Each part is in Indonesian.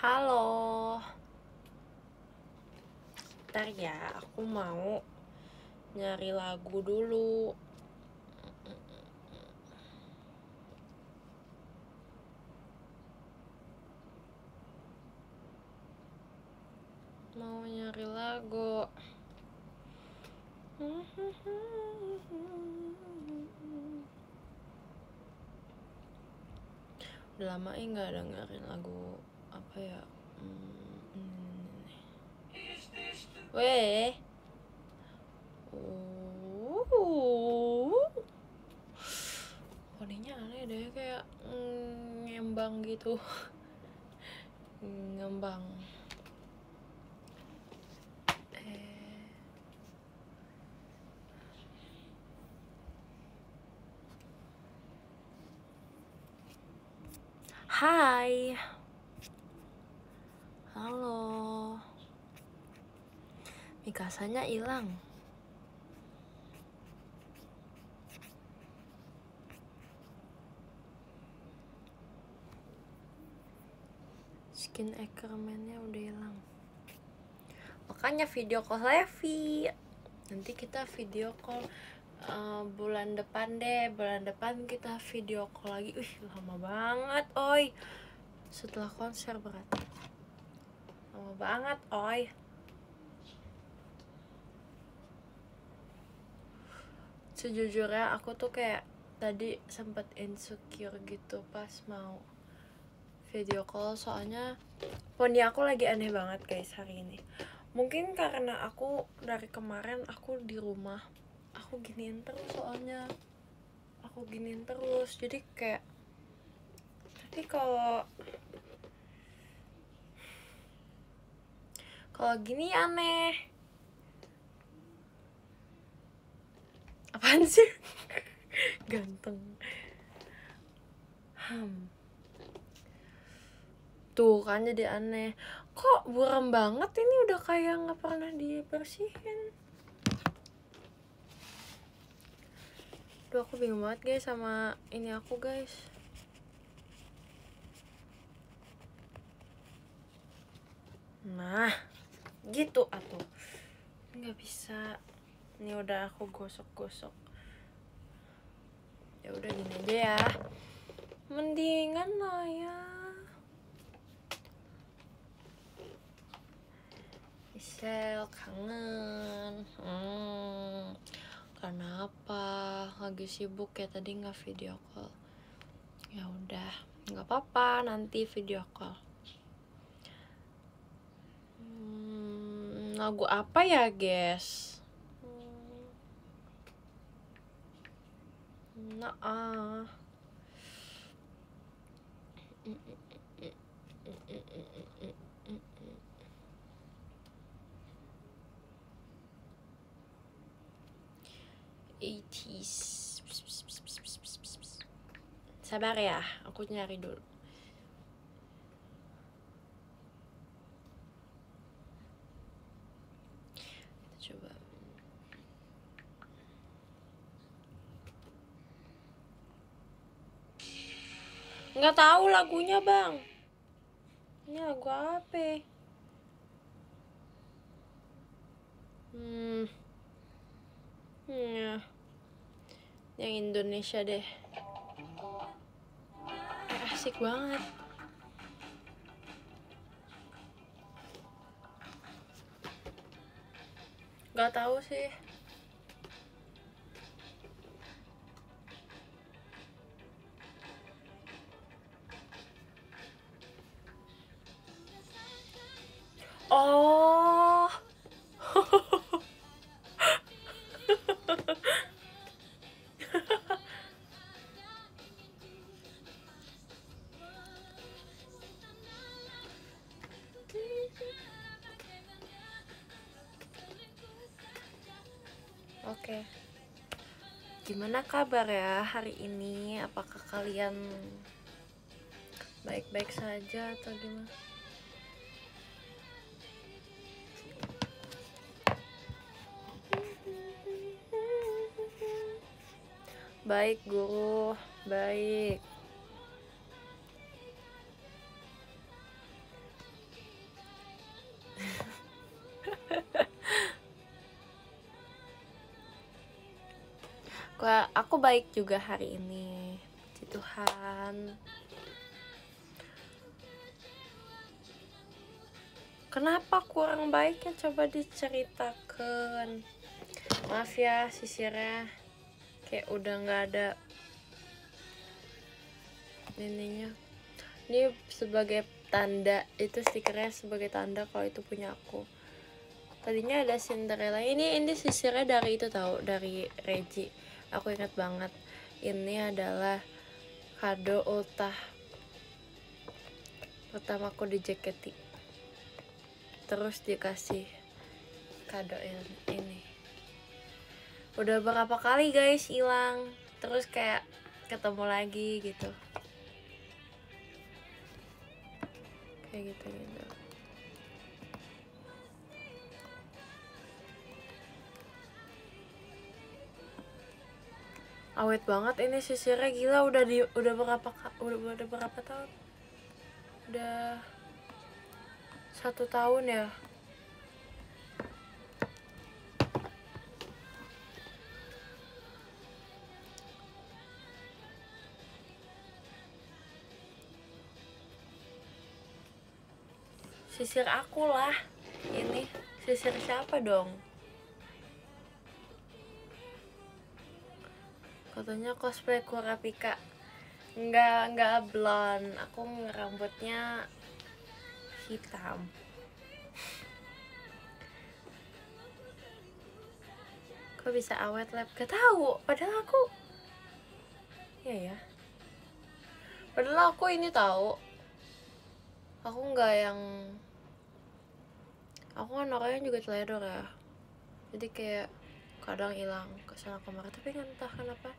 Halo, ntar ya, aku mau nyari lagu dulu. Mau nyari lagu. Udah lama nggak dengerin lagu apa ya? Weh. Poninya aneh deh, kayak ngembang gitu. Ngembang. Hai. Halo. Mikasanya hilang. Skin Ackerman-nya udah hilang. Makanya video call Levi. Nanti kita video call bulan depan deh. Bulan depan kita video call lagi. Lama banget, oi. Setelah konser berarti. Lama banget, oi. Sejujurnya aku tuh kayak tadi sempet insecure gitu pas mau video call, soalnya poni aku lagi aneh banget guys hari ini. Mungkin karena aku dari kemarin aku di rumah, aku giniin terus, soalnya aku giniin terus, jadi kayak nanti kalau gini aneh. Apaan sih? Ganteng. Tuh kan jadi aneh. Kok buram banget ini, udah kayak nggak pernah dibersihin. Duh, aku bingung banget guys sama ini aku guys. Nah, gitu atuh. Nggak bisa. Ini udah aku gosok-gosok. Ya udah gini aja ya. Mendingan lah ya. Isel kangen. Kenapa? Lagi sibuk ya tadi, nggak video call. Ya udah, nggak apa-apa, nanti video call. Lagu apa ya guys? Nah, sabar ya, aku nyari dulu. Kita coba. Nggak tahu lagunya bang. Ini lagu apa? Ya. Yang Indonesia deh. Asik banget. Nggak tahu sih. Oh. Oke. Gimana kabar ya hari ini? Apakah kalian baik-baik saja atau gimana? Baik guru, baik. Aku baik juga hari ini, puji Tuhan. Kenapa kurang baiknya coba diceritakan. Maaf ya sisirnya kayak udah nggak ada ininya. Ini sebagai tanda, itu stikernya sebagai tanda kalau itu punya aku. Tadinya ada Cinderella. Ini sisirnya dari itu tahu, dari Reggie. Aku ingat banget. Ini adalah kado ultah pertamaku di JKT. Terus dikasih kado ini. Udah berapa kali guys hilang, terus kayak ketemu lagi gitu. Kayak gitu. Awet banget ini sisirnya, gila. Udah berapa tahun? Udah 1 tahun ya. Sisir aku lah. Ini sisir siapa dong? Katanya cosplay Kurapika. Enggak blonde. Aku rambutnya hitam. Kok bisa awet lab? Gak tahu. Padahal aku ya. Padahal aku ini tahu. Aku kan orangnya juga teledor ya. Jadi kayak kadang hilang kesana kemari, tapi entah kenapa.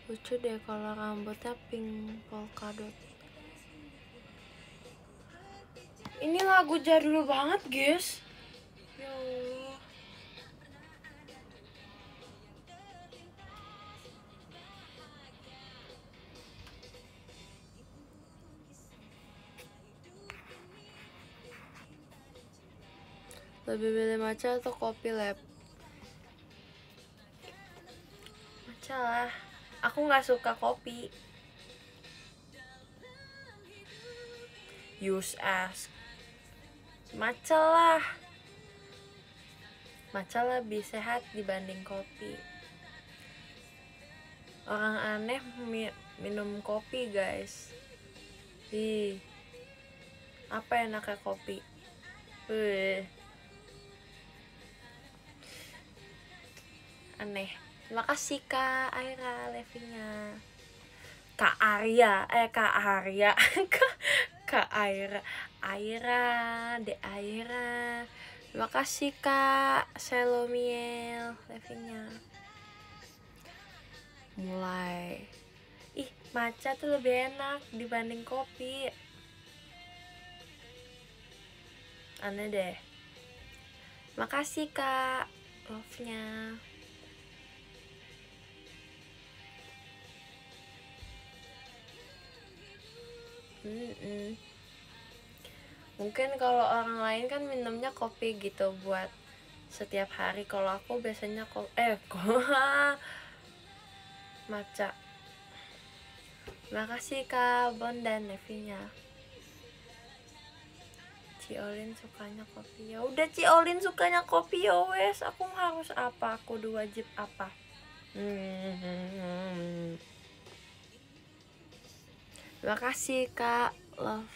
Lucu deh kalau rambutnya pink polka dot. Ini lagu jadul banget guys. Ya Allah. Lebih milih matcha atau kopi lab? Matcha lah. Aku nggak suka kopi. Use ask. Matcha lah. Matcha lebih sehat dibanding kopi. Orang aneh minum kopi guys. Apa enaknya kopi? Aneh. Terima kasih Kak Aira Levinya. Kak Arya Kak Aira De Aira. Terima kasih Kak Selomiel Levinya. Mulai. Matcha tuh lebih enak dibanding kopi. Aneh deh. Makasih Kak, love-nya. Mungkin kalau orang lain kan minumnya kopi gitu buat setiap hari. Kalau aku biasanya matcha. Makasih Kak Bon dan Nevinya. Ciolin sukanya kopi. Ya udah, Ciolin sukanya kopi ya wes. Aku harus apa? Aku wajib apa? Terima kasih Kak Love.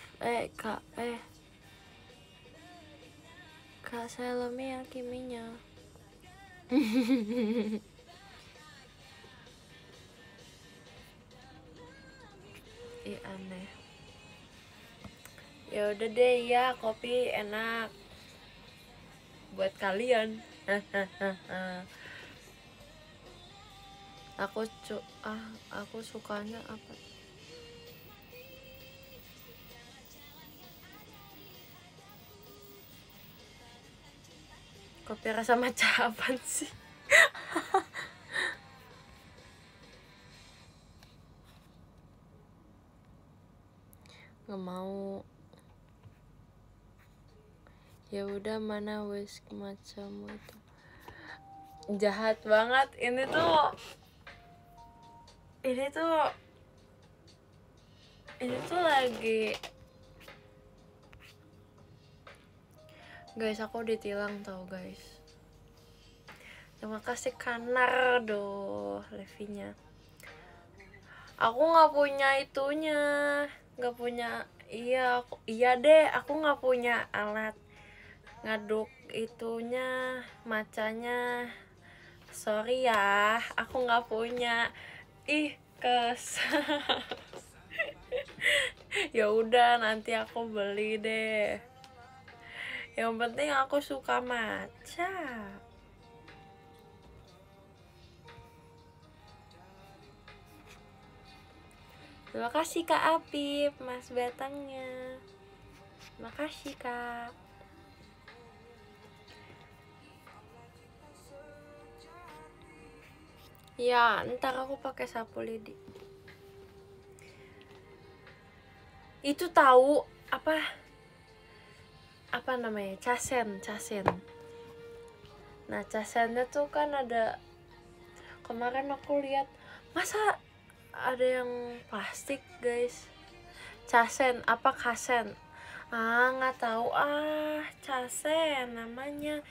Kak Salome yang kiminya. Aneh. Ya udah deh ya, kopi enak buat kalian. Aku sukanya apa? Kopi rasa matcha apaan sih? Nggak mau. Ya udah, mana wes macammu itu. Jahat banget ini tuh lagi, guys, aku ditilang tau guys. Terima kasih Kanardo Levinya. Aku nggak punya itunya, nggak punya. Iya deh, aku nggak punya alat ngaduk itunya, macanya. Sorry ya, aku nggak punya. Ih, kesel. Ya udah, nanti aku beli deh. Yang penting aku suka matcha. Terima kasih Kak Apip, Mas batangnya. Terima kasih Kak. Ya, ntar aku pakai sapu lidi. Itu tahu apa namanya? Casen. Nah, casennya tuh kan ada, kemarin aku lihat, masa ada yang plastik, guys. Casen apa kasen? Nggak tahu, casen namanya.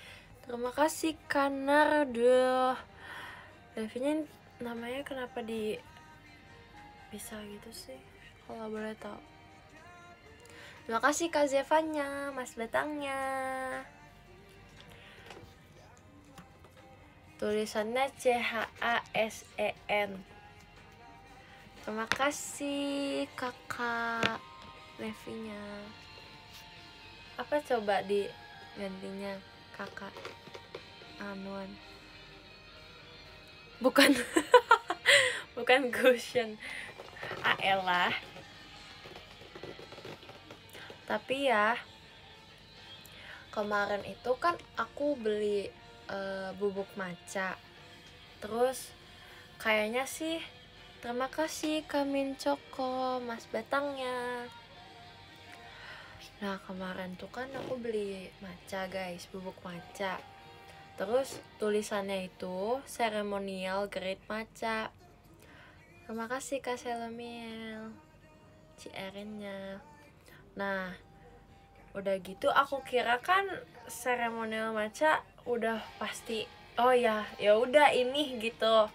Terima kasih Kanardo. Levinya namanya kenapa bisa gitu sih, kalau boleh tahu. Terima kasih Kak Zevanya, Mas batangnya. Tulisannya CHASEN. Terima kasih Kakak Levinya. Apa coba digantinya Kakak Anuan? Bukan. Bukan cushion. Elah. Tapi ya, kemarin itu kan aku beli bubuk matcha. Terus kayaknya sih, terima kasih Kamin Coko, Mas batangnya. Nah, kemarin tuh kan aku beli matcha guys, bubuk matcha. Terus tulisannya itu ceremonial grade matcha. Terima kasih Kak Selemiel, CRN-nya. Nah, udah gitu aku kira kan seremonial matcha udah pasti, oh ya udah ini gitu.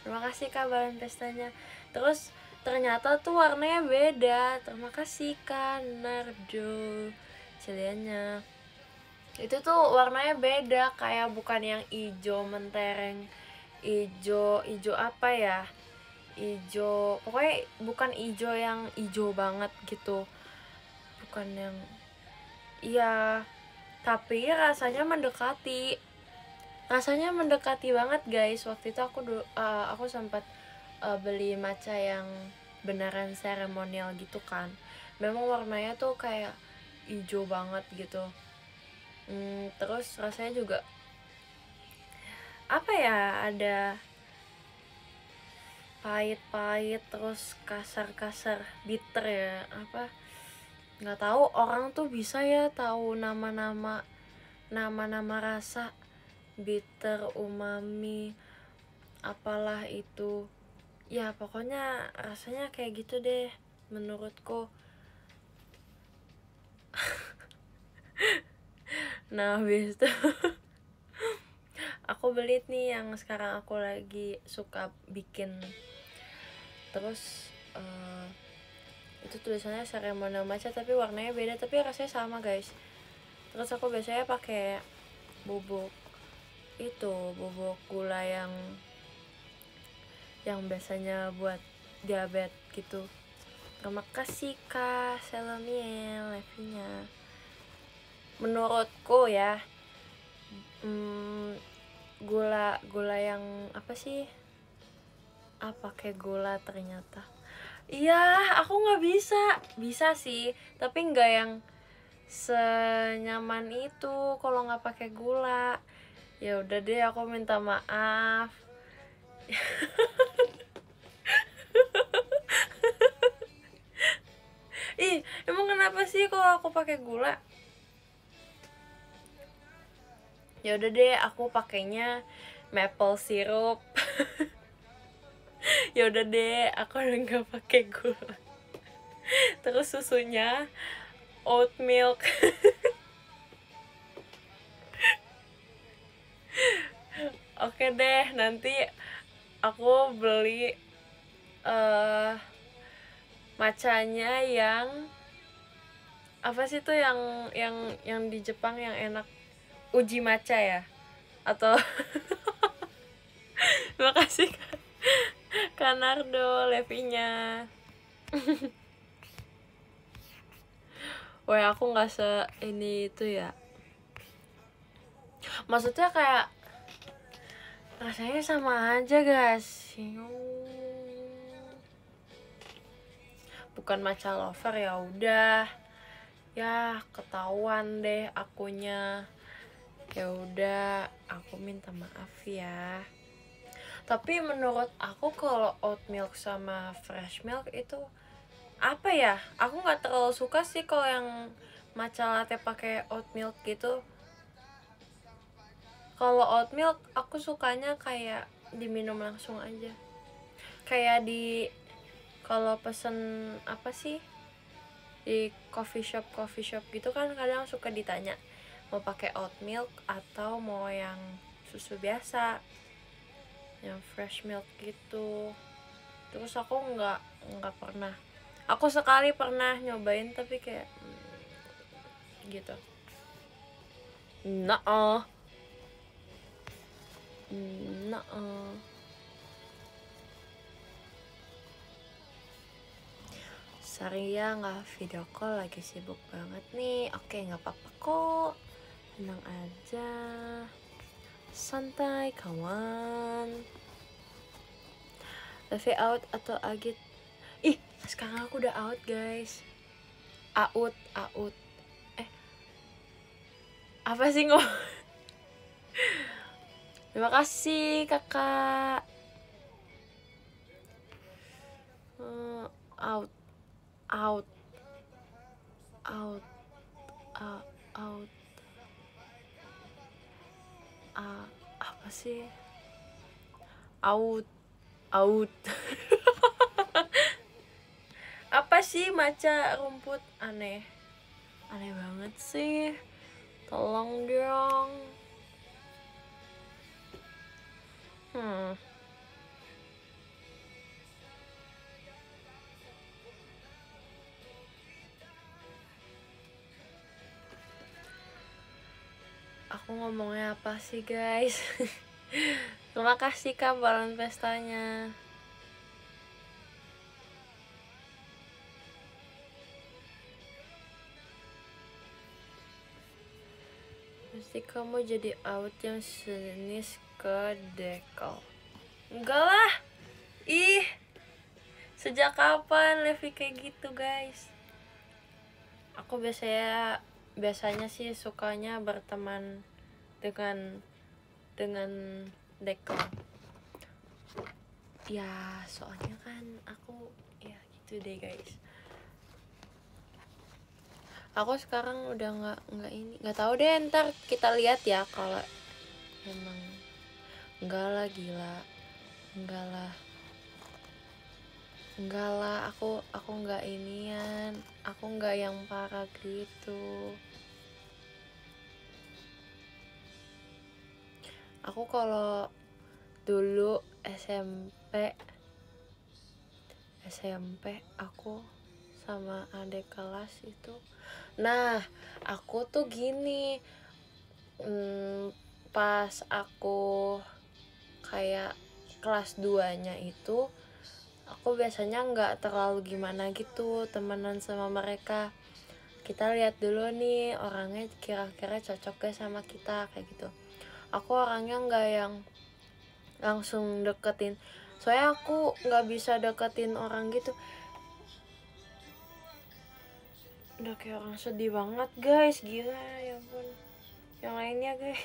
Terima kasih Kak balon pestanya. Terus ternyata tuh warnanya beda. Terima kasih Kak Nardo Celiannya. Itu tuh warnanya beda, kayak bukan yang hijau mentereng, hijau apa ya, hijau, pokoknya bukan hijau yang hijau banget gitu, bukan yang, iya, tapi rasanya mendekati banget guys. Waktu itu aku sempat beli matcha yang beneran seremonial gitu kan, memang warnanya tuh kayak hijau banget gitu. Terus rasanya juga apa ya, ada pahit-pahit, terus kasar-kasar, bitter ya, apa, nggak tahu orang tuh bisa ya tahu nama-nama rasa, bitter, umami, apalah itu ya, pokoknya rasanya kayak gitu deh menurutku. Nah, habis itu aku beli nih yang sekarang aku lagi suka bikin. Terus itu tulisannya ceremonial matcha tapi warnanya beda, tapi rasanya sama guys. Terus aku biasanya pakai bubuk gula yang biasanya buat diabetes gitu. Terima kasih Kak Selemiel Levinya. Menurutku ya, gula yang apa sih, pakai gula ternyata. Iya, aku nggak bisa sih, tapi nggak yang senyaman itu kalau nggak pakai gula. Ya udah deh, aku minta maaf. Ih, emang kenapa sih kalau aku pakai gula? Ya udah deh, aku pakainya maple syrup. Ya udah deh, aku udah nggak pakai gula. Terus susunya oat milk. Oke deh, nanti aku beli matchanya yang apa sih tuh, yang di Jepang yang enak, uji matcha ya, atau makasih Kak Nardo Levinya. Wah, aku nggak ini itu ya, maksudnya kayak rasanya sama aja guys. Bukan matcha lover ya udah, ya ketahuan deh akunya. Ya udah, aku minta maaf ya. Tapi menurut aku kalau oat milk sama fresh milk itu apa ya, aku nggak terlalu suka sih kalau yang matcha latte pakai oat milk gitu. Kalau oat milk aku sukanya kayak diminum langsung aja, kayak di kalau pesen apa sih di coffee shop gitu kan, kadang suka ditanya mau pakai oat milk atau mau yang susu biasa, yang fresh milk gitu. Terus aku nggak pernah, aku sekali pernah nyobain tapi kayak gitu. Nah, Saria nggak video call, lagi sibuk banget nih. Oke, nggak apa-apa kok, tenang aja, santai kawan. Levi out atau Agit? Ih, sekarang aku udah out guys. Out apa sih terima kasih kakak. Out out out out apa sih out apa sih matcha rumput, aneh banget sih, tolong dong. Aku ngomongnya apa sih guys? Terima kasih kak balon pestanya. Pasti kamu jadi out yang sejenis ke dekel. Enggak lah, ih, sejak kapan Levi kayak gitu guys? Aku biasanya sih sukanya berteman dengan dekel. Ya soalnya kan aku ya gitu deh guys. Aku sekarang udah nggak tahu deh, ntar kita lihat ya kalau memang enggak lah, gila, enggak lah, aku nggak inian, aku nggak yang parah gitu. Aku kalau dulu SMP aku sama adik kelas itu, nah aku tuh gini, pas aku kayak kelas 2 nya itu aku biasanya nggak terlalu gimana gitu temenan sama mereka. Kita lihat dulu nih orangnya kira-kira cocok gak sama kita, kayak gitu. Aku orangnya nggak yang langsung deketin, soalnya aku nggak bisa deketin orang gitu. Udah kayak orang sedih banget guys, gila ya ampun. Yang lainnya guys.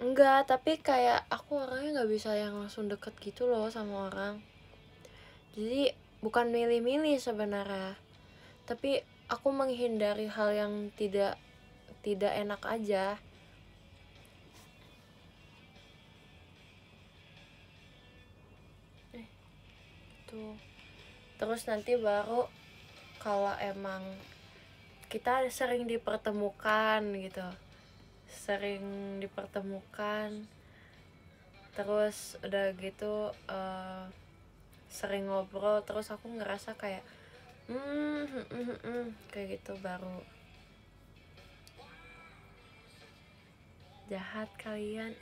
Enggak, tapi kayak aku orangnya nggak bisa yang langsung deket gitu loh sama orang. Jadi bukan milih-milih sebenarnya, tapi aku menghindari hal yang tidak enak aja. Tuh. Terus nanti baru kalau emang kita sering dipertemukan gitu, terus udah gitu sering ngobrol, terus aku ngerasa kayak kayak gitu, baru jahat kalian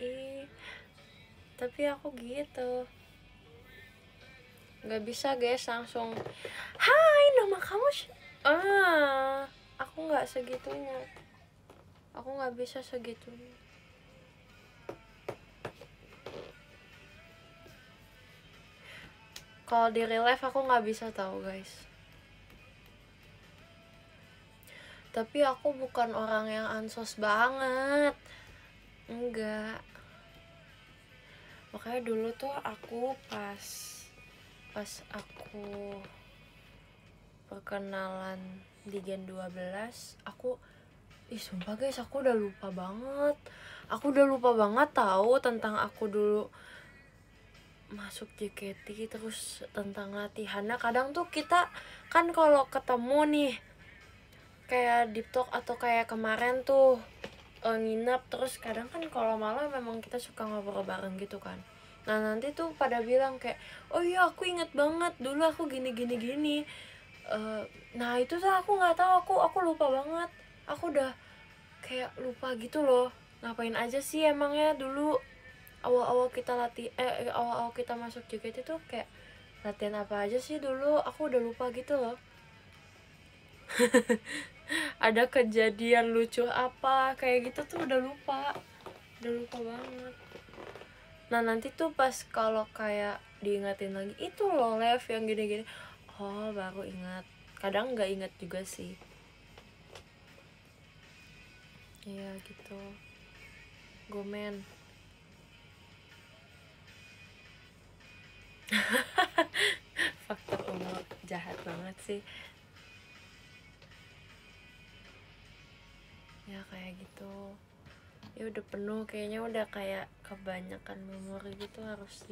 tapi aku gitu nggak bisa guys langsung hai nama kamu aku nggak segitunya, aku nggak bisa segitunya. Kalau di real life aku nggak bisa tahu guys, tapi aku bukan orang yang ansos banget, enggak. Makanya dulu tuh aku pas aku perkenalan di Gen 12, aku sumpah guys, aku udah lupa banget tahu tentang aku dulu masuk JKT, terus tentang latihannya. Kadang tuh kita kan kalau ketemu nih kayak deep talk atau kayak kemarin tuh nginep, terus kadang kan kalau malam memang kita suka ngobrol bareng gitu kan. Nah nanti tuh pada bilang kayak, oh iya aku inget banget dulu aku gini. Nah itu tuh aku nggak tahu, aku lupa banget, aku udah kayak lupa gitu loh, ngapain aja sih emangnya dulu awal-awal kita awal-awal kita masuk JKT tuh kayak latihan apa aja sih dulu, aku udah lupa gitu loh. Ada kejadian lucu apa kayak gitu tuh udah lupa banget. Nah nanti tuh pas kalau kayak diingatin lagi itu loh Lev yang gini-gini, oh baru ingat. Kadang nggak ingat juga sih. Iya gitu, gomen. Faktor umur jahat banget sih. Ya kayak gitu. Ya udah penuh kayaknya, udah kayak kebanyakan memori gitu, harus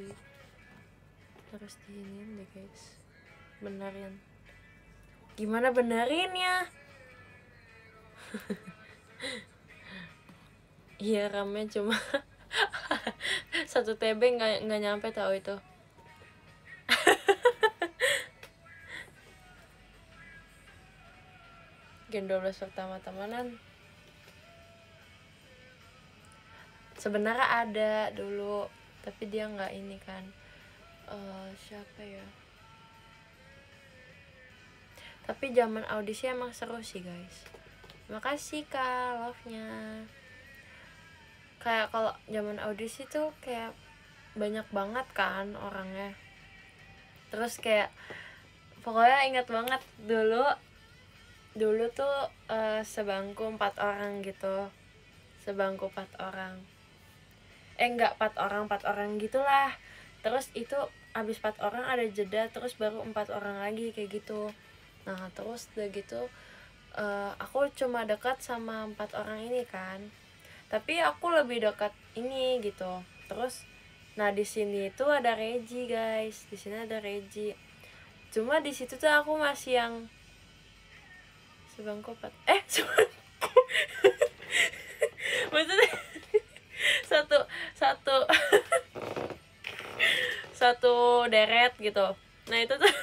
diinin deh guys. Benerin. Gimana benerinnya? Iya ramenya cuma 1 TB nggak nyampe tahu itu. Gen 12 pertama temenan sebenarnya ada dulu, tapi dia nggak ini kan. Siapa ya, tapi zaman audisi emang seru sih guys. Makasih kak love-nya. Kayak kalau zaman audisi tuh kayak banyak banget kan orangnya, terus kayak pokoknya ingat banget dulu tuh sebangku 4 orang gitu, sebangku 4 orang, enggak 4 orang gitulah. Terus itu abis 4 orang ada jeda, terus baru 4 orang lagi kayak gitu. Nah terus udah gitu aku cuma dekat sama 4 orang ini kan, tapi aku lebih dekat ini gitu. Terus nah di sini tuh ada Regi guys, di sini ada Regi. Cuma di situ tuh aku masih yang sebangku 4 sebangku maksudnya satu satu satu deret gitu. Nah itu tuh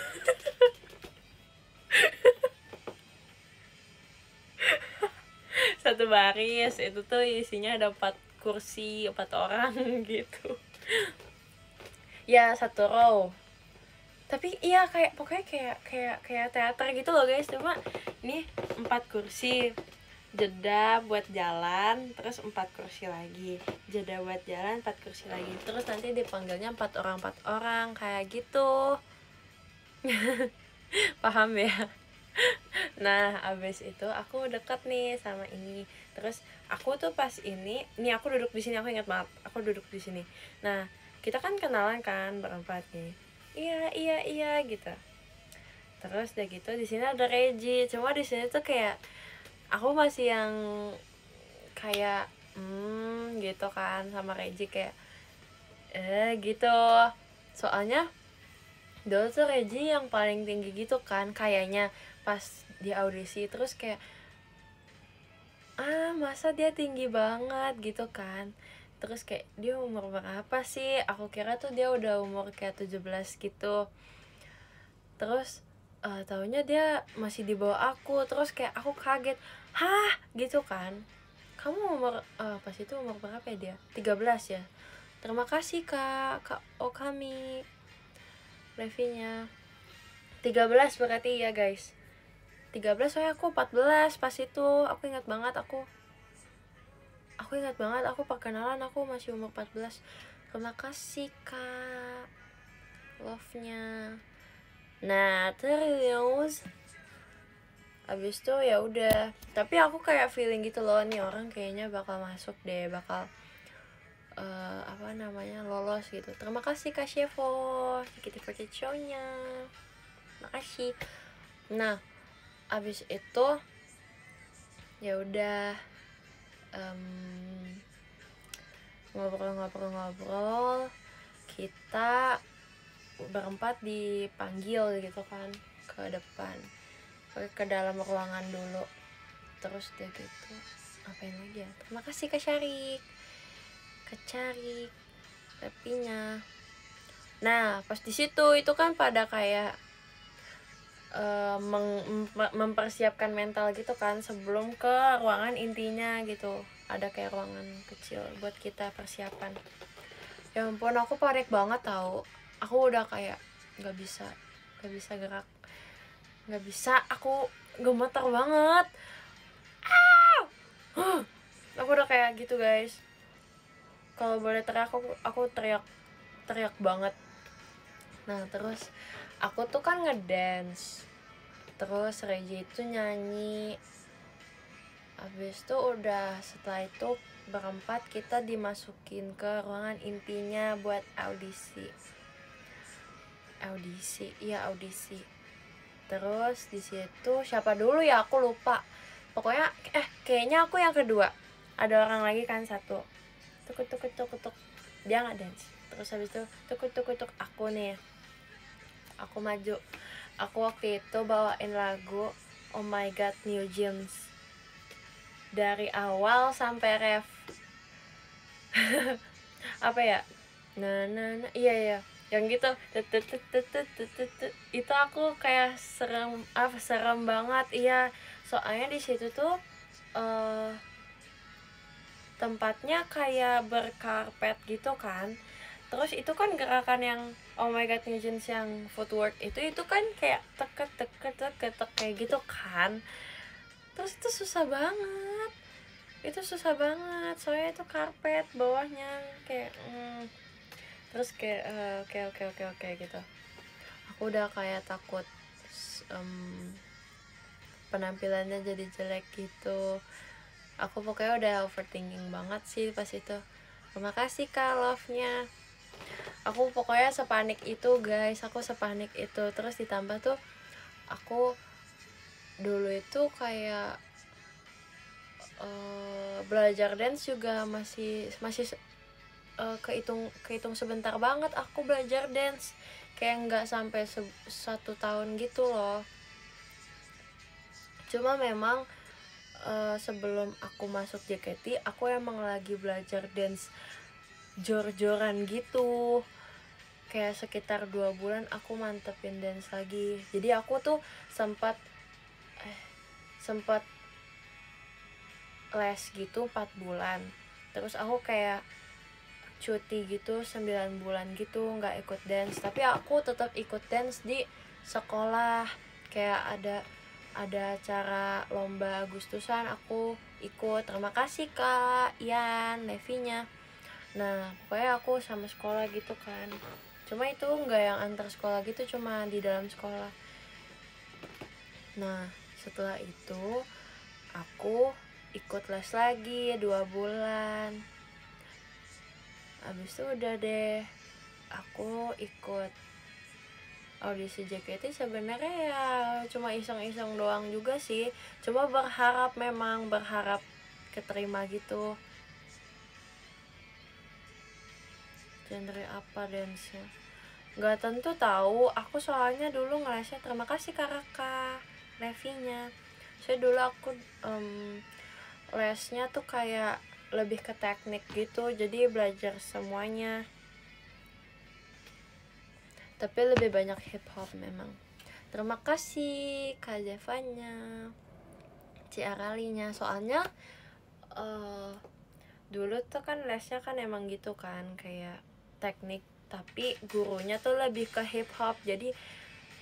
satu baris, itu tuh isinya ada 4 kursi 4 orang gitu ya, 1 row. Tapi iya kayak pokoknya kayak teater gitu loh guys. Cuma ini 4 kursi, jeda buat jalan, terus 4 kursi lagi, jeda buat jalan, 4 kursi lagi, terus nanti dipanggilnya 4 orang kayak gitu. Paham ya? Nah abis itu aku deket nih sama ini. Terus aku tuh pas ini aku duduk di sini, aku ingat banget aku duduk di sini. Nah kita kan kenalan kan berempat nih, iya gitu. Terus udah gitu di sini ada Reji, cuma di sini tuh kayak aku masih yang kayak gitu kan sama Reji, kayak gitu. Soalnya dulu tuh Reji yang paling tinggi gitu kan kayaknya pas di audisi, terus kayak masa dia tinggi banget gitu kan. Terus kayak dia umur berapa sih, aku kira tuh dia udah umur kayak 17 gitu. Terus taunya dia masih di bawah aku. Terus kayak aku kaget, hah gitu kan. Kamu umur pas itu umur berapa ya dia? 13 ya. Terima kasih Kak Okami Levinya. 13 berarti ya guys. 13 soalnya aku 14 pas itu. Aku ingat banget aku perkenalan aku masih umur 14. Terima kasih Kak. Love-nya. Nah, terus abis itu ya udah, tapi aku kayak feeling gitu loh, nih orang kayaknya bakal masuk deh, bakal lolos gitu. Terima kasih Kak Shevo, Kitty Show-nya. Makasih. Nah, abis itu ya udah ngobrol-ngobrol, kita berempat dipanggil gitu kan ke depan, ke dalam ruangan dulu. Terus udah gitu ngapain lagi ya, terima kasih Kak Carik tapinya. Nah pas di situ itu kan pada kayak mempersiapkan mental gitu kan sebelum ke ruangan intinya gitu. Ada kayak ruangan kecil buat kita persiapan. Ya ampun, aku panik banget tahu. Aku udah kayak nggak bisa gerak, nggak bisa, aku gemeter banget. Aku udah kayak gitu guys. Kalau boleh teriak aku teriak banget. Nah terus aku tuh kan ngedance, terus Reji itu nyanyi. Habis itu udah, setelah itu berempat kita dimasukin ke ruangan intinya buat audisi. Terus di situ siapa dulu ya aku lupa. Pokoknya kayaknya aku yang kedua. Ada orang lagi kan satu. Tuk. Dia nggak dance. Terus habis itu tuk aku nih. Aku maju. Aku waktu itu bawain lagu Oh My God New Jeans dari awal sampai ref. Apa ya? Nah, iya yang gitu. Itu aku kayak serem banget. Iya, soalnya di situ tuh tempatnya kayak berkarpet gitu kan. Terus itu kan gerakan yang Oh My God New Jeans yang footwork itu kan kayak teket kayak gitu kan. Terus itu susah banget soalnya itu karpet bawahnya kayak terus kayak oke gitu. Aku udah kayak takut penampilannya jadi jelek gitu. Aku pokoknya udah overthinking banget sih pas itu. Terima kasih Kak love-nya. Aku pokoknya sepanik itu guys, terus ditambah tuh aku dulu itu kayak belajar dance juga masih kehitung sebentar banget. Aku belajar dance kayak nggak sampai 1 tahun gitu loh. Cuma memang sebelum aku masuk JKT aku emang lagi belajar dance jor-joran gitu, kayak sekitar 2 bulan aku mantepin dance lagi. Jadi aku tuh sempat les gitu 4 bulan, terus aku kayak cuti gitu 9 bulan gitu nggak ikut dance, tapi aku tetap ikut dance di sekolah. Kayak ada acara lomba Agustusan aku ikut. Terima kasih Kak Ian Levinya. Nah pokoknya aku sama sekolah gitu kan, cuma itu nggak yang antar sekolah gitu, cuma di dalam sekolah. Nah setelah itu aku ikut les lagi 2 bulan. Abis itu udah deh aku ikut audisi JKT sebenarnya ya cuma iseng-iseng doang juga sih, cuma berharap keterima gitu. Genre apa dance-nya nggak tentu tahu, aku soalnya dulu ngelesnya, terima kasih Kak Levinya. Saya dulu aku lesnya tuh kayak lebih ke teknik gitu, jadi belajar semuanya, tapi lebih banyak hip hop memang. Terima kasih Kak Zevanya, Ciaralinya. Soalnya dulu tuh kan lesnya kan emang gitu kan, kayak teknik, tapi gurunya tuh lebih ke hip hop, jadi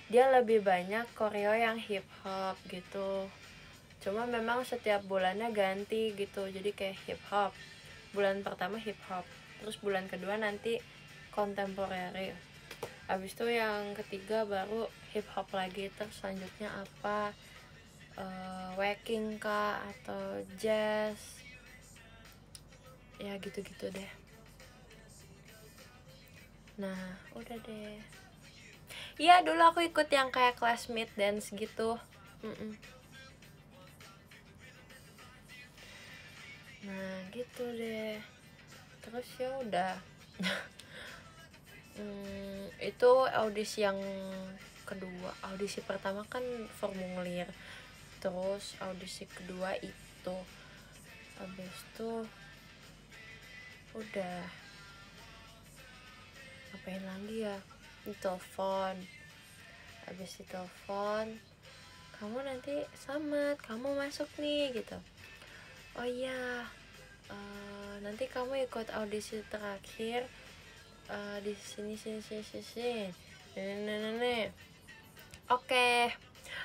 dia lebih banyak koreo yang hip hop gitu. Cuma memang setiap bulannya ganti gitu, jadi kayak hip hop bulan pertama, hip hop, terus bulan kedua nanti kontemporer, abis itu yang ketiga baru hip hop lagi, terus selanjutnya apa, waacking kah atau jazz, ya gitu-gitu deh. Nah udah deh. Iya dulu aku ikut yang kayak classmate dance gitu. Nah gitu deh. Terus ya udah. Itu audisi yang kedua. Audisi pertama kan formulir, terus audisi kedua itu, habis itu udah ngapain lagi ya, ditelepon. Habis ditelepon, kamu nanti selamat, kamu masuk nih gitu. Oh iya, nanti kamu ikut audisi terakhir di sini. Nenek. Oke.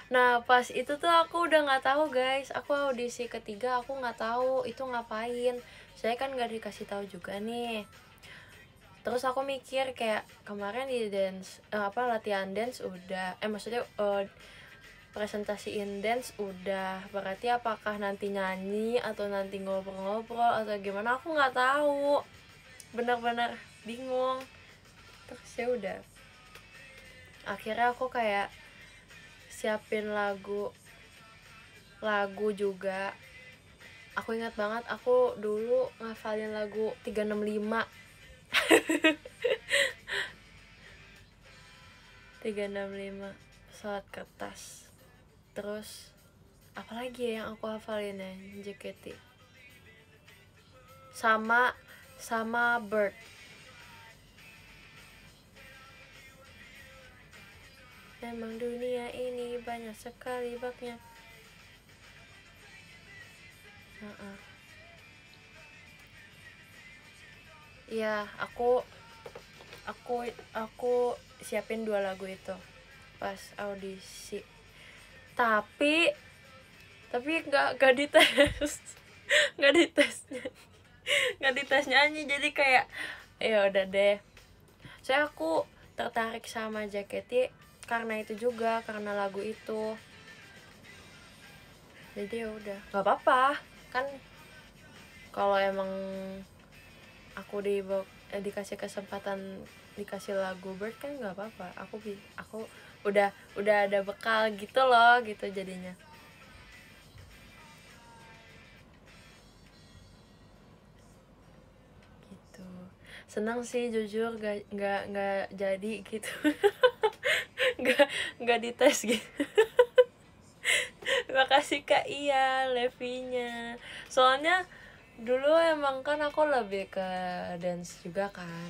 Nah pas itu tuh aku udah nggak tahu guys, aku audisi ketiga aku nggak tahu itu ngapain, saya kan nggak dikasih tahu juga nih. Terus aku mikir kayak kemarin di dance latihan dance udah, maksudnya presentasiin dance udah, berarti apakah nanti nyanyi atau nanti ngobrol-ngobrol atau gimana, aku nggak tahu, benar-benar bingung. Terus ya udah, akhirnya aku kayak siapin lagu juga. Aku ingat banget aku dulu ngafalin lagu 365 pesawat kertas. Terus apalagi ya yang aku hafalin ya, JKT sama Bird. Memang dunia ini banyak sekali baknya. Iya, aku siapin 2 lagu itu pas audisi. Tapi nggak dites. nggak dites nyanyi, jadi kayak ya udah deh. Saya aku tertarik sama JKT karena itu juga, karena lagu itu. Jadi ya udah, nggak apa-apa kan, kalau emang aku dikasih kesempatan dikasih lagu Bird kan nggak apa-apa. Aku udah ada bekal gitu loh, gitu jadinya. Gitu. Senang sih jujur, nggak jadi gitu. nggak dites gitu. Terima kasih Kak Levinya. Soalnya dulu emang kan aku lebih ke dance juga kan.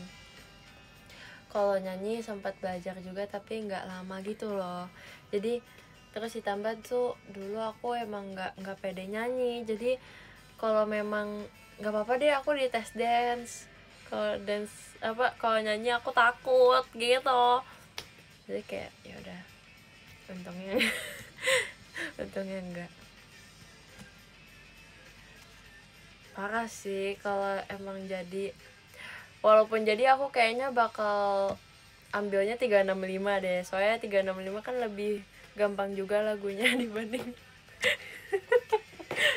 Kalau nyanyi sempat belajar juga tapi nggak lama gitu loh. Jadi terus ditambah tuh dulu aku emang nggak pede nyanyi. Jadi kalau memang nggak apa-apa deh aku di tes dance. Kalau nyanyi aku takut gitu. Jadi kayak ya udah, untungnya enggak. Parah sih kalau emang jadi. Walaupun jadi aku kayaknya bakal ambilnya 365 deh. Soalnya 365 kan lebih gampang juga lagunya dibanding.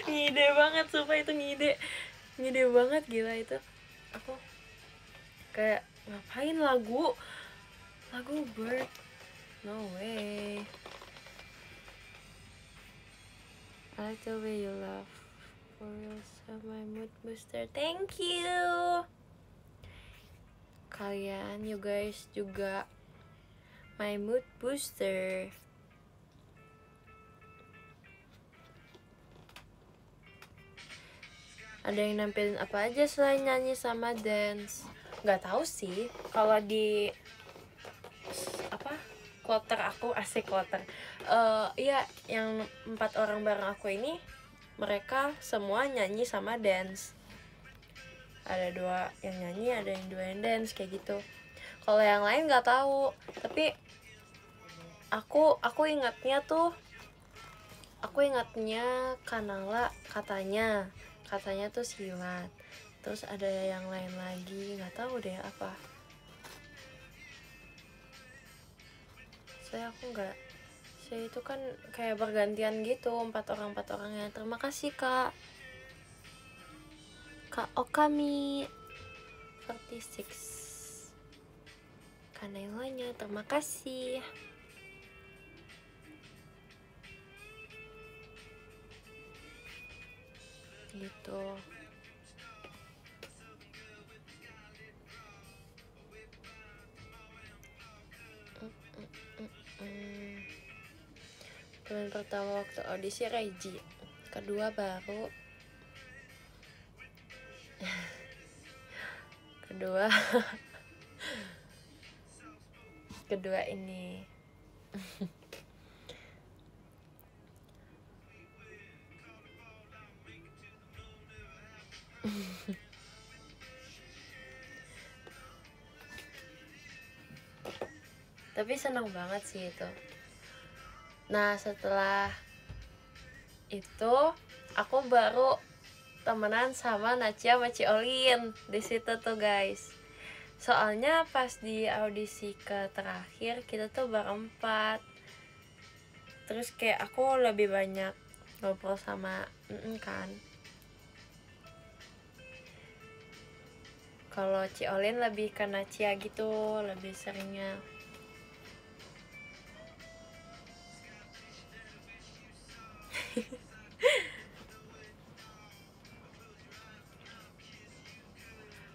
Ngide banget, sumpah itu ngide banget, gila itu. Aku kayak ngapain lagu Bird, No way. I like the way you laugh. For real, my mood booster. Thank you. Kalian, you guys juga my mood booster. Ada yang nampilin apa aja selain nyanyi sama dance? Nggak tahu sih. Kalau di apa kloter aku, asik kloter. Iya, yang 4 orang bareng aku ini mereka semua nyanyi sama dance. Ada 2 yang nyanyi, ada yang 2 yang dance kayak gitu. Kalau yang lain nggak tahu. Tapi aku ingatnya Kanala katanya tuh silat. Terus ada yang lain lagi, nggak tahu deh apa. Saya itu kan kayak bergantian gitu, 4 orangnya. Terima kasih Kak Okami 46 Kanelanya, terima kasih. Gitu. Bulan pertama waktu audisi Reji, kedua baru kedua ini. Tapi senang banget sih itu. Nah, setelah itu aku baru temenan sama Nacia sama Ciolin di situ tuh guys. Soalnya pas di audisi ke terakhir kita tuh berempat. Terus kayak aku lebih banyak ngobrol sama kan. Kalau Ciolin lebih ke Nacia gitu, lebih seringnya.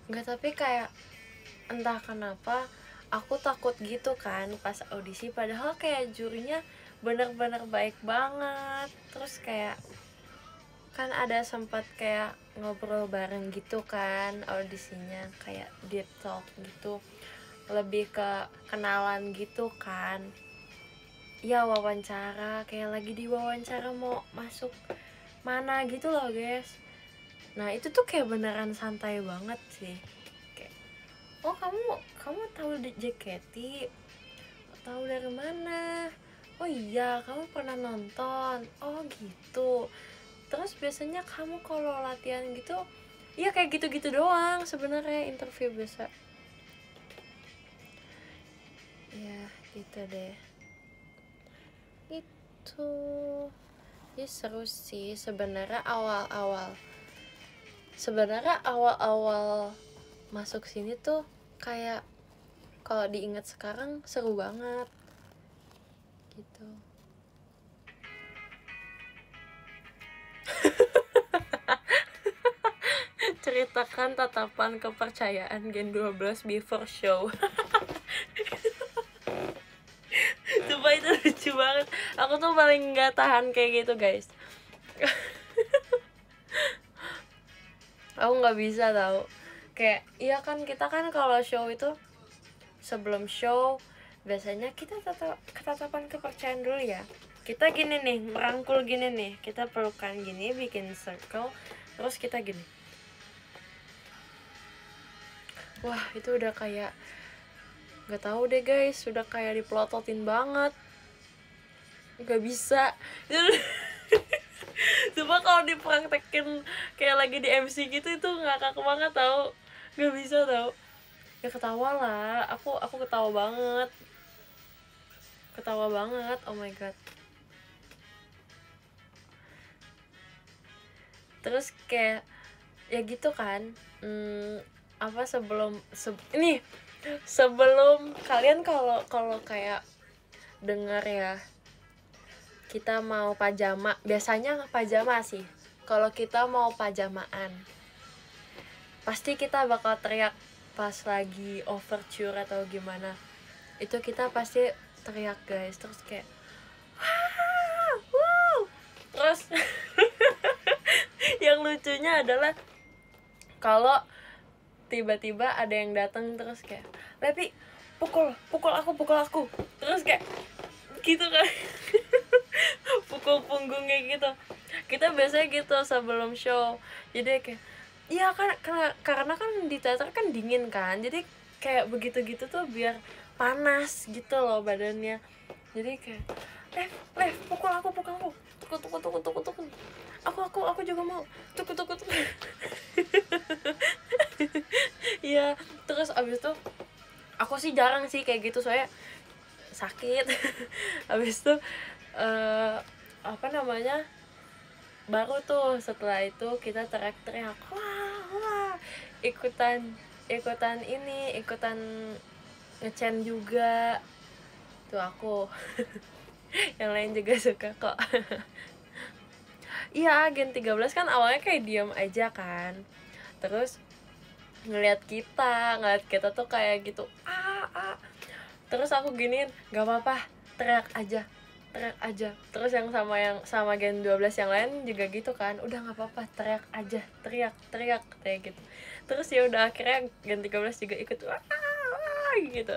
Enggak, tapi kayak entah kenapa aku takut gitu kan pas audisi, padahal kayak jurinya bener-bener baik banget. Terus kayak kan ada sempat kayak ngobrol bareng gitu kan audisinya, kayak deep talk gitu, lebih ke kenalan gitu kan. Ya wawancara, kayak lagi di wawancara mau masuk mana gitu loh guys. Nah itu tuh kayak beneran santai banget sih. Kayak, oh kamu tahu JKT? Tahu dari mana? Oh iya, kamu pernah nonton? Oh gitu. Terus biasanya kamu kalau latihan gitu, ya kayak gitu-gitu doang sebenarnya interview biasa. Ya gitu deh. Itu ya seru sih sebenarnya awal-awal masuk sini tuh kayak kalau diingat sekarang seru banget gitu. Ceritakan tatapan kepercayaan Gen 12 before show. Coba itu lucu banget. Aku tuh paling nggak tahan kayak gitu guys. Aku nggak bisa tahu. Kayak iya kan, kita kan kalau show itu sebelum show biasanya kita tatapan kepercayaan dulu ya. Kita gini nih, merangkul gini nih, kita pelukan gini, bikin circle, terus kita gini. Wah itu udah kayak nggak tahu deh guys, sudah kayak dipelototin banget, nggak bisa. Coba kalau dipraktekin kayak lagi di MC gitu, itu ngakak banget tau, nggak bisa tau. Ya ketawa lah, aku ketawa banget, oh my god. Terus kayak ya gitu kan, apa sebelum kalian kalau kayak denger ya, kita mau pajama, biasanya pajama sih. Kalau kita mau pajamaan, pasti kita bakal teriak pas lagi overture atau gimana. Itu kita pasti teriak guys, terus kayak wow. Terus yang lucunya adalah kalau tiba-tiba ada yang datang terus kayak, Lepi pukul aku, terus kayak gitu kan. Pukul punggungnya gitu. Kita biasanya gitu sebelum show. Jadi kayak iya kan, karena kan di teater kan dingin kan, jadi kayak begitu gitu tuh biar panas gitu loh badannya. Jadi kayak Lev pukul aku, tukul aku juga mau tukul. Iya, terus abis itu aku sih jarang sih kayak gitu soalnya sakit. Abis itu apa namanya, baru tuh setelah itu kita teriak-teriak wah, ikutan ngecen juga tuh aku. Yang lain juga suka kok. Iya, Gen 13 kan awalnya kayak diam aja kan, terus ngeliat kita tuh kayak gitu terus aku giniin, gak apa-apa, teriak aja. Terus yang sama Gen 12 yang lain juga gitu kan, udah gak apa-apa, teriak aja, teriak kayak gitu. Terus ya udah akhirnya Gen 13 juga ikut gitu.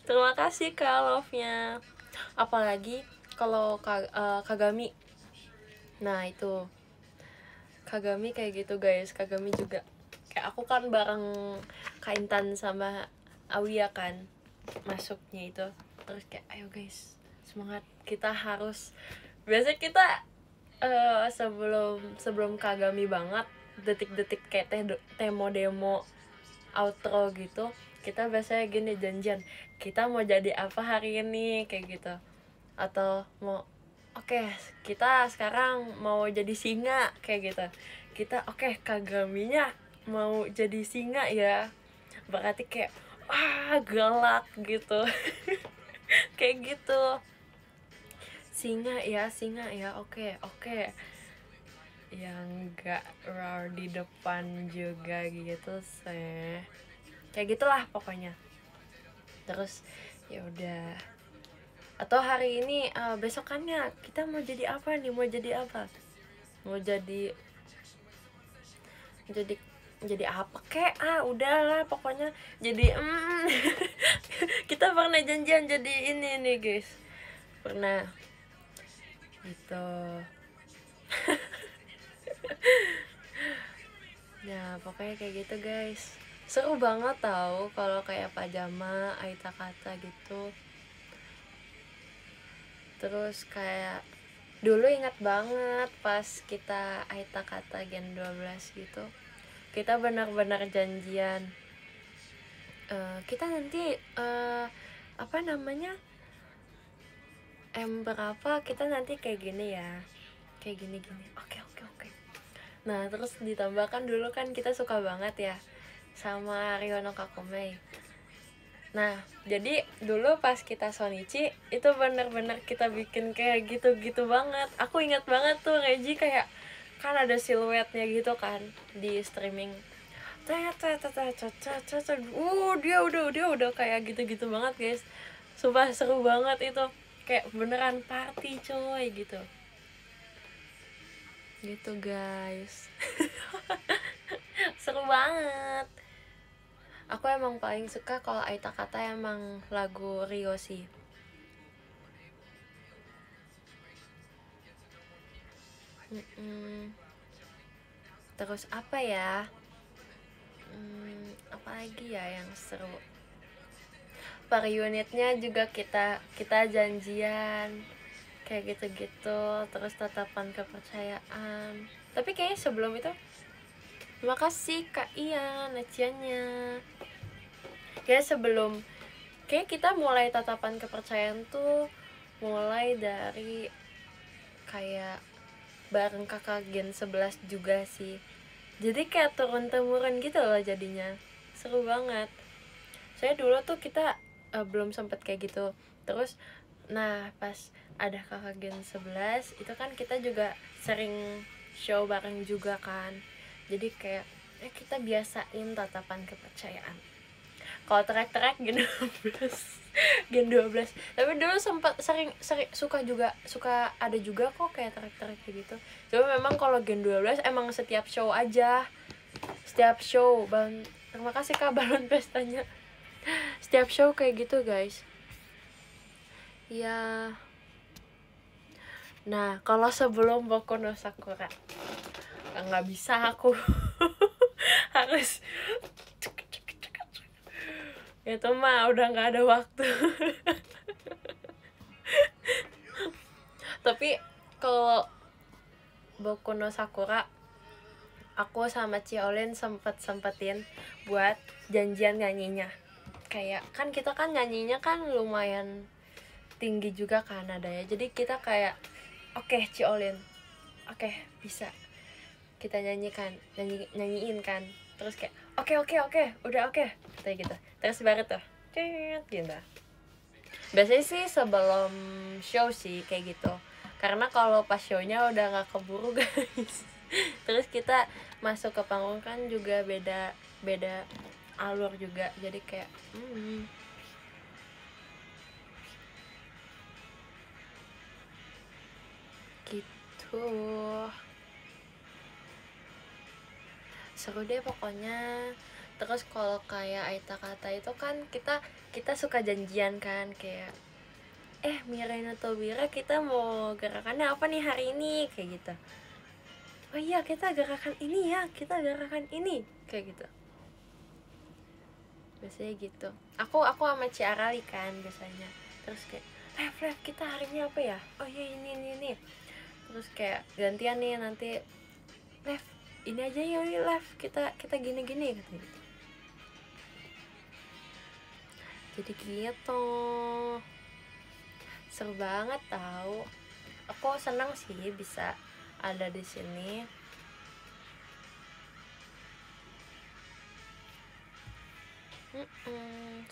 Terima kasih Kak love-nya. Apalagi kalau Kagami. Nah itu Kagami kayak gitu guys. Kagami juga kayak aku kan bareng Kak Intan sama Awia kan masuknya itu. Terus kayak ayo guys, semangat, kita harus, biasanya kita sebelum Kagami banget, detik-detik kayak demo outro gitu, kita biasanya gini janjian, kita mau jadi apa hari ini kayak gitu, atau mau oke, kita sekarang mau jadi singa kayak gitu. Kita oke, Kagaminya mau jadi singa ya, berarti kayak galak gitu. Kayak gitu, singa ya oke, yang enggak roar di depan juga gitu sih, kayak gitulah pokoknya. Terus ya udah, atau hari ini besokannya kita mau jadi apa nih, mau jadi apa kek, udahlah pokoknya jadi kita pernah janjian jadi ini nih guys, pernah gitu. Ya pokoknya kayak gitu guys, seru banget tau kalau kayak pajama, Aita Kata gitu. Terus kayak dulu ingat banget pas kita Aita Kata Gen 12 gitu, kita benar-benar janjian kita nanti apa namanya, berapa kita nanti kayak gini ya, kayak gini oke. Nah terus ditambahkan dulu kan kita suka banget ya sama Ryono Kakumei. Nah jadi dulu pas kita Shonichi itu bener-bener kita bikin kayak gitu banget. Aku ingat banget tuh Reji kayak kan ada siluetnya gitu kan di streaming, dia udah kayak gitu banget guys. Sumpah seru banget itu, kayak beneran party coy gitu guys. Seru banget. Aku emang paling suka kalau Aita Kata emang lagu Rio sih. Terus apa ya, apa lagi ya yang seru, per unitnya juga kita janjian kayak gitu. Terus tatapan kepercayaan, tapi kayaknya sebelum itu terima kasih Kak Ian naciannya. Kayak sebelum, kayak kita mulai tatapan kepercayaan tuh mulai dari kayak bareng kakak Gen 11 juga sih. Jadi kayak turun-temurun gitu loh jadinya. Seru banget. Saya dulu tuh kita belum sempet kayak gitu. Terus nah pas ada kakak Gen 11 itu kan kita juga sering show bareng juga kan, jadi kayak kita biasain tatapan kepercayaan. Kalau track-track Gen 12 Gen 12, tapi dulu sempat sering suka ada juga kok kayak track-track kayak gitu. Cuma memang kalau Gen 12 emang setiap show aja, setiap show terima kasih Kak balon pestanya. Setiap show kayak gitu guys ya. Nah kalau sebelum Boku no Sakura nggak bisa aku harus itu mah udah nggak ada waktu. Tapi kalau Boku no Sakura aku sama Ciolin sempetin buat janjian nyanyinya. Kayak kan kita kan nyanyinya kan lumayan tinggi juga kan nadanya, jadi kita kayak oke, Ciolin, oke, bisa kita nyanyiin kan. Terus kayak oke, udah oke, kayak gitu. Terus baru tuh gitu. Biasanya sih sebelum show sih kayak gitu, karena kalau pas shownya udah nggak keburu guys. Terus kita masuk ke panggung kan juga beda alur juga, jadi kayak gitu. Seru deh pokoknya. Terus kalau kayak Aita Kata itu kan kita suka janjian kan, kayak Mirain atau Bira kita mau gerakannya apa nih hari ini kayak gitu. Oh iya kita gerakan ini ya, kita gerakan ini kayak gitu. Biasanya gitu. Aku sama Ciarali kan biasanya. Terus kayak Lev kita hari ini apa ya? Oh iya ini. Terus kayak gantian nih nanti, Lev ini aja ya Lev, kita gini katanya gitu. Jadi gitu. Seru banget tahu. Aku senang sih bisa ada di sini.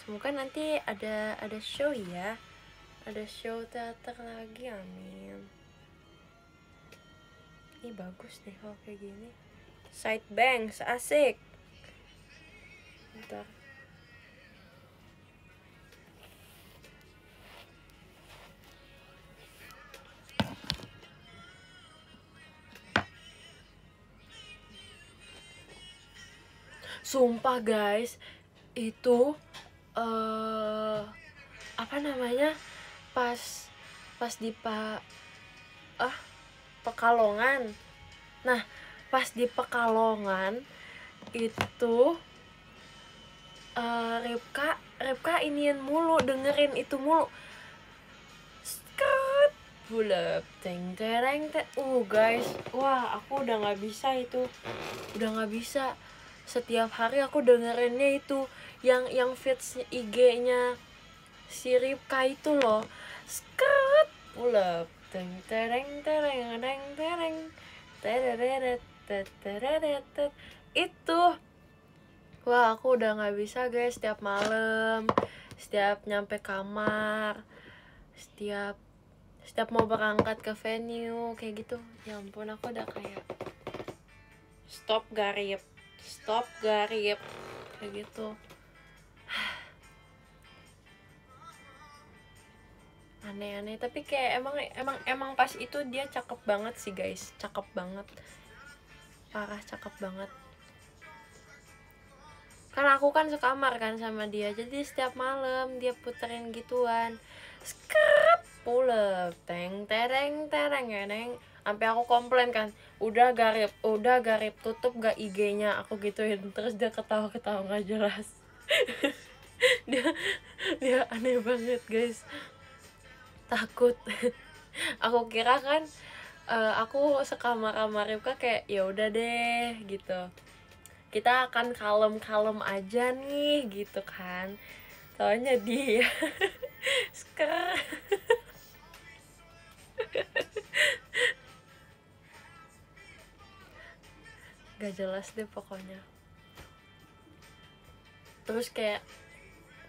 Semoga nanti ada show ya. Ada show teater lagi, amin. Ini bagus deh kalau kayak gini. Side bangs, asik. Bentar. Sumpah guys, itu apa namanya, pas di Pekalongan. Nah pas di Pekalongan itu Ripka inian mulu, dengerin itu mulu. Skrrt, bulep, teng tereng teng. Guys, wah aku udah nggak bisa itu, udah nggak bisa. Setiap hari aku dengerinnya itu yang feeds IG-nya si Ripka itu loh. Skrrt, bulep, teng tereng tereng tereng tereng tereret tereret itu. Wah aku udah nggak bisa guys, setiap malam, setiap nyampe kamar, setiap mau berangkat ke venue kayak gitu, ya ampun aku udah kayak stop garip kayak gitu. Aneh-aneh, tapi kayak emang pas itu dia cakep banget sih guys, cakep banget, parah cakep banget. Karena aku kan sekamar kan sama dia, jadi setiap malam dia puterin gituan. Skrrt, pulep, teng tereng tereng tereng. Sampai aku komplain kan, udah garip tutup gak IG-nya, aku gituin. Terus dia ketawa nggak jelas. dia aneh banget guys, takut. Aku kira kan aku sekamar sama Ripka kayak ya udah deh gitu, kita akan kalem aja nih gitu kan. Soalnya dia sekarang gak jelas deh pokoknya. Terus kayak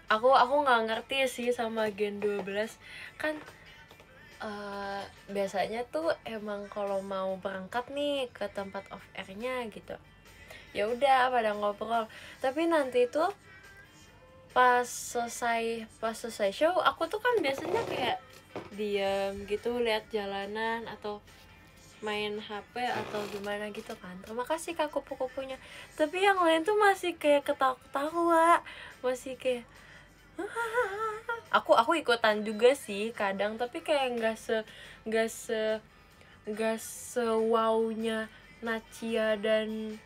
Aku nggak ngerti sih sama Gen 12 kan. Biasanya tuh emang kalau mau berangkat nih ke tempat off airnya gitu, ya udah pada ngobrol. Tapi nanti tuh pas selesai show, aku tuh kan biasanya kayak diam gitu, lihat jalanan atau main HP atau gimana gitu kan. Terima kasih Kak kupu-kupunya. Tapi yang lain tuh masih kayak ketawa-ketawa, masih kayak aku ikutan juga sih kadang, tapi kayak nggak se nggak sewaunya Nacia dan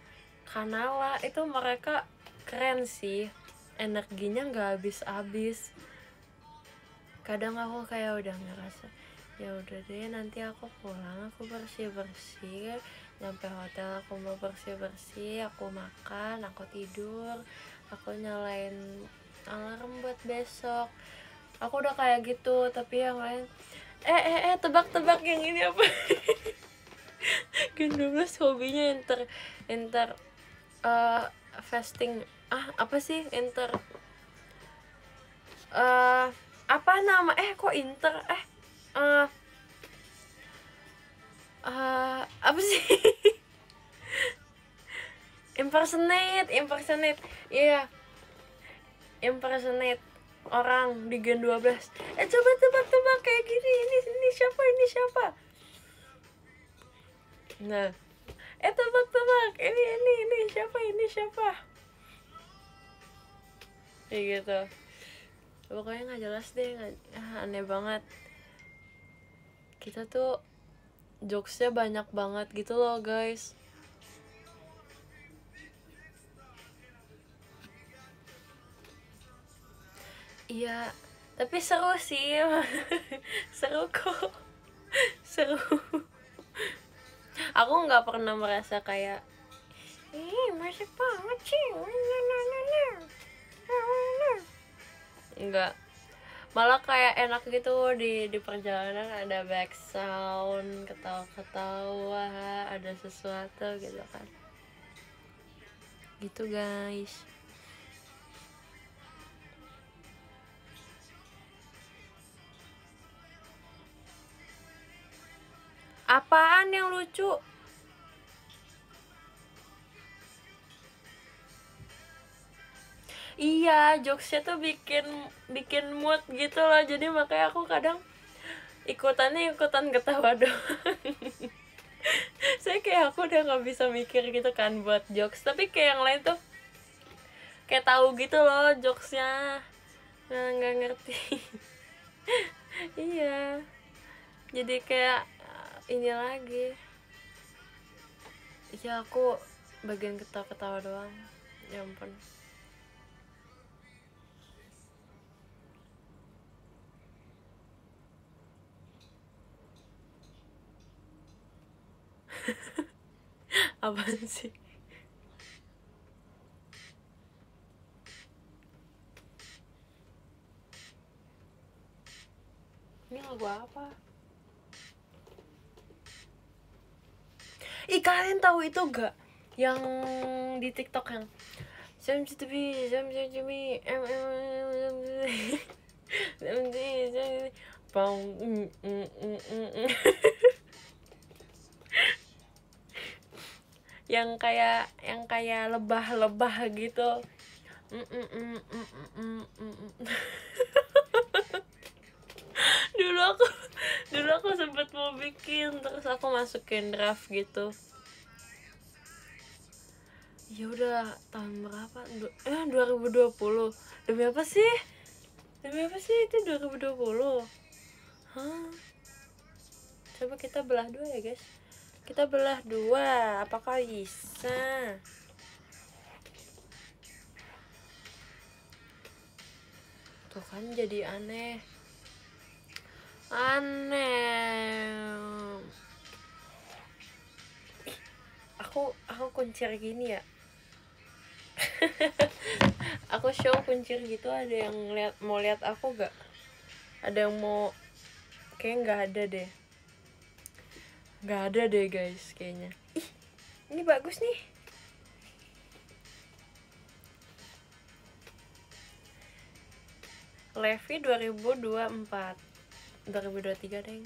Kanala. Itu mereka keren sih, energinya nggak habis-habis. Kadang aku kayak udah ngerasa ya udah deh, nanti aku pulang, aku bersih-bersih, nyampe hotel aku mau bersih-bersih, aku makan, aku tidur, aku nyalain alarm buat besok. Aku udah kayak gitu. Tapi yang lain tebak-tebak yang ini apa? Gen 12 hobinya inter fasting. Apa sih inter apa nama kok inter apa sih? impersonate iya, impersonate orang di Gen 12. Coba tebak-tebak kayak gini, ini siapa. Nah, tebak-tebak ini siapa kayak gitu. Pokoknya nggak jelas deh, aneh banget. Kita tuh jokesnya banyak banget gitu loh guys. Iya, tapi seru sih. Seru kok, seru. Aku nggak pernah merasa kayak masih banget sih, enggak. Malah kayak enak gitu di perjalanan, ada back sound, ketawa-ketawa, ada sesuatu gitu kan. Gitu guys. Apaan yang lucu? Iya, jokesnya tuh bikin mood gitu loh. Jadi makanya aku kadang ikutan ketawa doang. Saya kayak aku udah nggak bisa mikir gitu kan buat jokes. Tapi kayak yang lain tuh kayak tahu gitu loh jokesnya. Nah, nggak ngerti. Iya, jadi kayak ini lagi. Ya aku bagian ketawa-ketawa doang. Ya ampun. Apaan sih? Ini lagu apa? Kalian tahu itu gak? Yang di TikTok yang yang kayak lebah-lebah gitu. dulu aku sempet mau bikin, terus aku masukin draft gitu. Ya udah tahun berapa? 2020. Demi apa sih itu 2020? Hah? Coba kita belah dua ya guys. Kita belah dua, apakah bisa? Tuh kan jadi aneh. Aku kuncir gini ya. Aku show kuncir gitu, ada yang mau lihat aku gak? Ada yang mau? Kayaknya nggak ada deh guys kayaknya. Ini bagus nih. Levi 2024. 2023 deng.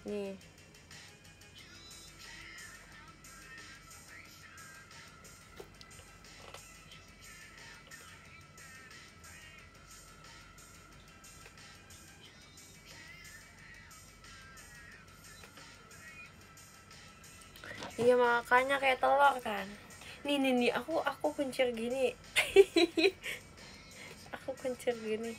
Nih. Iya makanya kayak telur kan. Nih aku kuncir gini. Aku kuncir gini.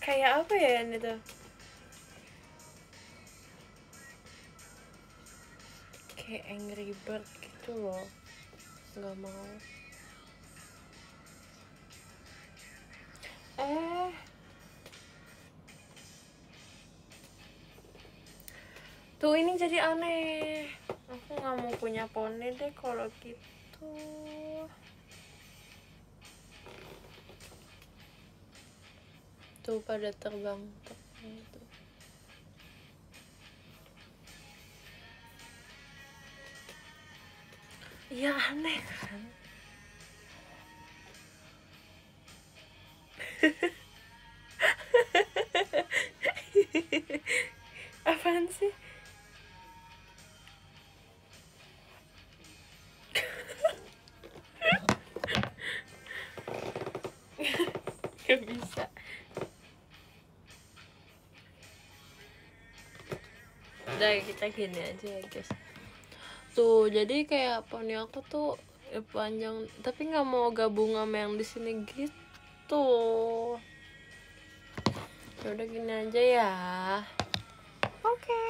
Kayak apa ya ini tuh? Kayak Angry Bird gitu loh. Nggak mau. Tuh ini jadi aneh. Aku nggak mau punya poni deh kalau gitu. Tuh pada terbang gitu. Iya aneh kan. Apaan sih? Gak bisa. Udah kita gini aja ya guys. Tuh jadi kayak poni aku tuh panjang, tapi nggak mau gabung sama yang di sini gitu. Ya udah gini aja ya. Oke.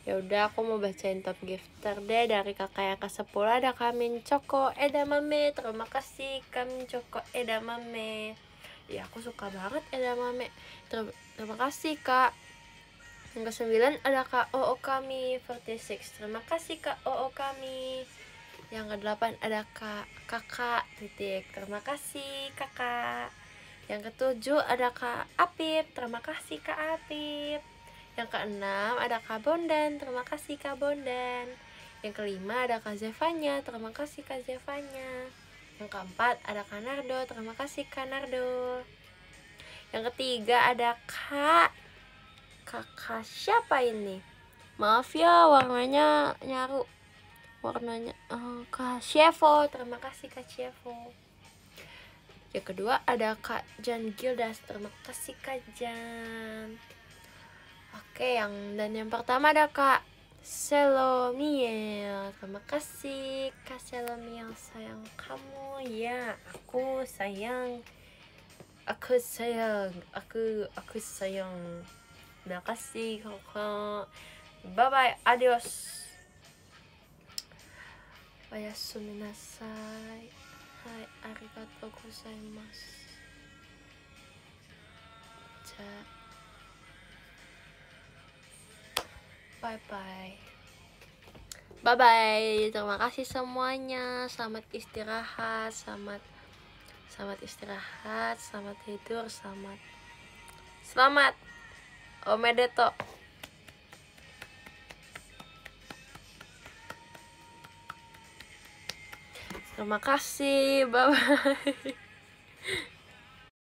Ya udah aku mau bacain top gifter deh. Dari kakak yang ke-10 ada Kamin Coko Edamame. Terima kasih Kamin Coko Edamame. Ya aku suka banget edamame. Terima kasih kak. Yang ke-9 ada Kak Oo Kami 46. Terima kasih Kak Oo Kami. Yang ke-8 ada Kakak titik. Terima kasih Kakak. Yang ke-7 ada Kak Apip. Terima kasih Kak Apip. Yang ke-6 ada Kak Bondan. Terima kasih Kak Bondan. Yang ke-5 ada Kak Zevanya. Terima kasih Kak Zevanya. Yang ke-4 ada Kak Nardo. Terima kasih Kak Nardo. Yang ke-3 ada Kakak siapa ini? Maaf ya warnanya nyaru. Warnanya Kak Chevo. Terima kasih Kak Chevo. Yang kedua ada Kak Jan Gildas. Terima kasih Kak Jan. Oke, yang pertama ada Kak Selomiel. Terima kasih Kak Selomiel, sayang kamu ya. Aku sayang. Aku sayang. Terima kasih kakak. Bye bye, adios. Oyasumi nasai. Hai, arigatou gozaimasu. Bye bye. Bye bye. Terima kasih semuanya. Selamat istirahat, selamat istirahat, selamat tidur, selamat omedeto. Terima kasih, bye bye.